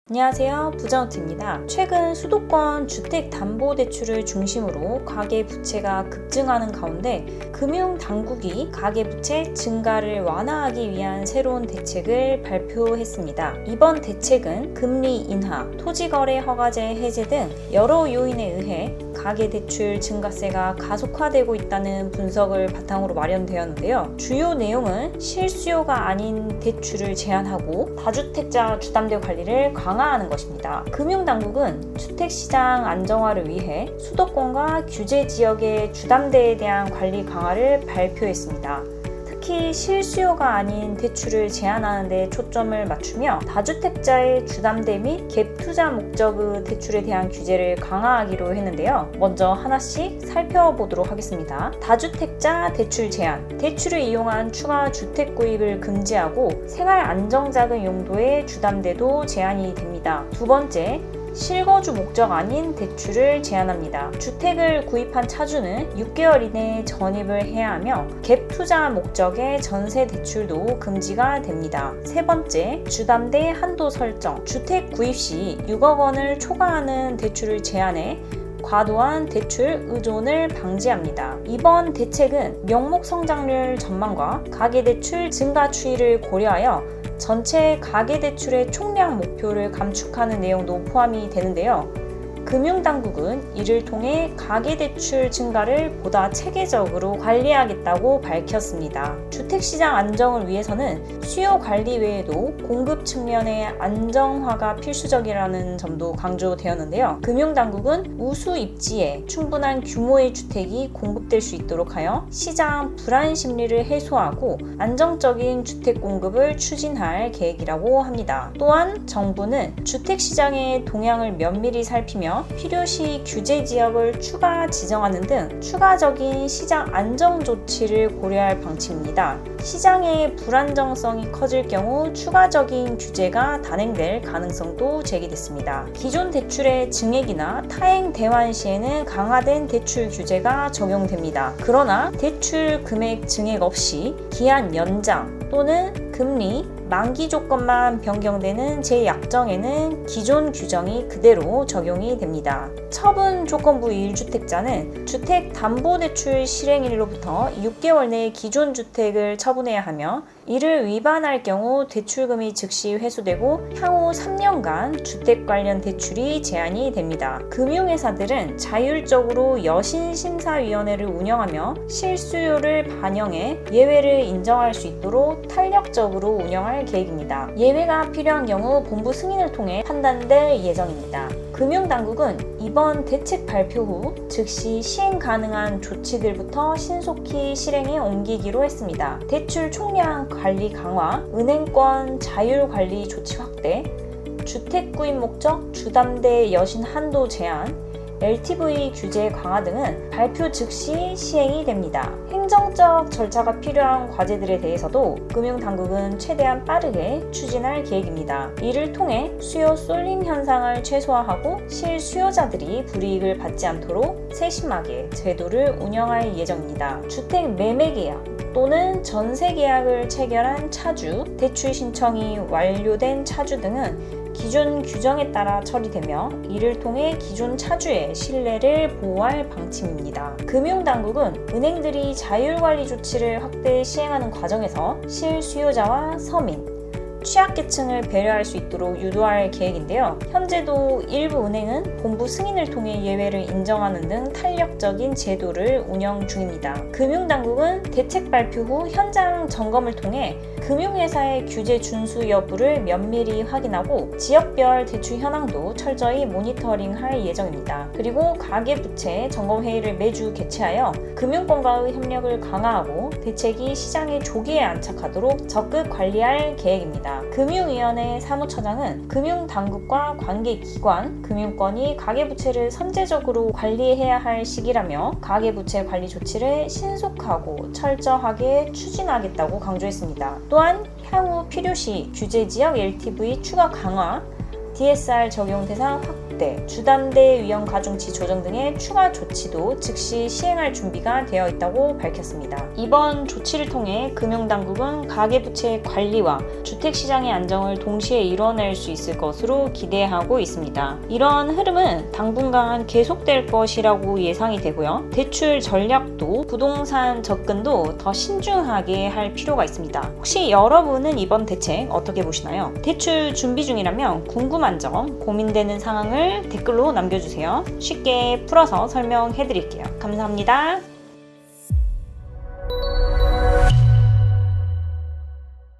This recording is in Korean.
안녕하세요, 부자노트입니다. 최근 수도권 주택담보대출을 중심으로 가계부채가 급증하는 가운데 금융당국이 가계부채 증가를 완화하기 위한 새로운 대책을 발표했습니다. 이번 대책은 금리 인하, 토지거래 허가제 해제 등 여러 요인에 의해 가계대출 증가세가 가속화되고 있다는 분석을 바탕으로 마련되었는데요. 주요 내용은 실수요가 아닌 대출을 제한하고 다주택자 주담대 관리를 강화하는 것입니다. 금융당국은 주택시장 안정화를 위해 수도권과 규제 지역의 주담대에 대한 관리 강화를 발표했습니다. 특히 실수요가 아닌 대출을 제한하는 데 초점을 맞추며 다주택자의 주담대 및 갭투자 목적의 대출에 대한 규제를 강화하기로 했는데요. 먼저 하나씩 살펴보도록 하겠습니다. 다주택자 대출 제한, 대출을 이용한 추가 주택 구입을 금지하고 생활 안정자금 용도의 주담대도 제한이 됩니다. 두 번째, 실거주 목적 아닌 대출을 제한합니다. 주택을 구입한 차주는 6개월 이내에 전입을 해야 하며 갭 투자 목적의 전세 대출도 금지가 됩니다. 세 번째, 주담대 한도 설정. 주택 구입 시 6억 원을 초과하는 대출을 제한해 과도한 대출 의존을 방지합니다. 이번 대책은 명목 성장률 전망과 가계대출 증가 추이를 고려하여 전체 가계대출의 총량 목표를 감축하는 내용도 포함이 되는데요. 금융당국은 이를 통해 가계대출 증가를 보다 체계적으로 관리하겠다고 밝혔습니다. 주택시장 안정을 위해서는 수요 관리 외에도 공급 측면의 안정화가 필수적이라는 점도 강조되었는데요. 금융당국은 우수 입지에 충분한 규모의 주택이 공급될 수 있도록 하여 시장 불안 심리를 해소하고 안정적인 주택 공급을 추진할 계획이라고 합니다. 또한 정부는 주택시장의 동향을 면밀히 살피며 필요시 규제 지역을 추가 지정하는 등 추가적인 시장 안정 조치를 고려할 방침입니다. 시장의 불안정성이 커질 경우 추가적인 규제가 단행될 가능성도 제기됐습니다. 기존 대출의 증액이나 타행 대환 시에는 강화된 대출 규제가 적용됩니다. 그러나 대출 금액 증액 없이 기한 연장 또는 금리, 만기 조건만 변경되는 재약정에는 기존 규정이 그대로 적용이 됩니다. 처분 조건부 1주택자는 주택담보대출 실행일로부터 6개월 내에 기존 주택을 처분해야 하며 이를 위반할 경우 대출금이 즉시 회수되고 향후 3년간 주택 관련 대출이 제한이 됩니다. 금융회사들은 자율적으로 여신심사위원회를 운영하며 실수요를 반영해 예외를 인정할 수 있도록 탄력적으로 운영할 계획입니다. 예외가 필요한 경우 본부 승인을 통해 판단될 예정입니다. 금융당국은 이번 대책 발표 후 즉시 시행 가능한 조치들부터 신속히 실행에 옮기기로 했습니다. 대출 총량 관리 강화, 은행권 자율 관리 조치 확대, 주택 구입 목적 주담대 여신 한도 제한, LTV 규제 강화 등은 발표 즉시 시행이 됩니다. 행정적 절차가 필요한 과제들에 대해서도 금융당국은 최대한 빠르게 추진할 계획입니다. 이를 통해 수요 쏠림 현상을 최소화하고 실수요자들이 불이익을 받지 않도록 세심하게 제도를 운영할 예정입니다. 주택 매매 계약 또는 전세 계약을 체결한 차주, 대출 신청이 완료된 차주 등은 기존 규정에 따라 처리되며 이를 통해 기존 차주의 신뢰를 보호할 방침입니다. 금융당국은 은행들이 자율관리 조치를 확대 시행하는 과정에서 실수요자와 서민, 취약계층을 배려할 수 있도록 유도할 계획인데요. 현재도 일부 은행은 본부 승인을 통해 예외를 인정하는 등 탄력적인 제도를 운영 중입니다. 금융당국은 대책 발표 후 현장 점검을 통해 금융회사의 규제 준수 여부를 면밀히 확인하고 지역별 대출 현황도 철저히 모니터링할 예정입니다. 그리고 가계부채 점검회의를 매주 개최하여 금융권과의 협력을 강화하고 대책이 시장에 조기에 안착하도록 적극 관리할 계획입니다. 금융위원회 사무처장은 금융당국과 관계기관, 금융권이 가계부채를 선제적으로 관리해야 할 시기라며 가계부채 관리 조치를 신속하고 철저하게 추진하겠다고 강조했습니다. 또한 향후 필요시 규제지역 LTV 추가 강화, DSR 적용 대상 확대 확대, 주담대 위험 가중치 조정 등의 추가 조치도 즉시 시행할 준비가 되어 있다고 밝혔습니다. 이번 조치를 통해 금융당국은 가계부채 관리와 주택시장의 안정을 동시에 이뤄낼 수 있을 것으로 기대하고 있습니다. 이런 흐름은 당분간 계속될 것이라고 예상이 되고요. 대출 전략도 부동산 접근도 더 신중하게 할 필요가 있습니다. 혹시 여러분은 이번 대책 어떻게 보시나요? 대출 준비 중이라면 궁금한 점, 고민되는 상황을 댓글로 남겨주세요. 쉽게 풀어서 설명해 드릴게요. 감사합니다.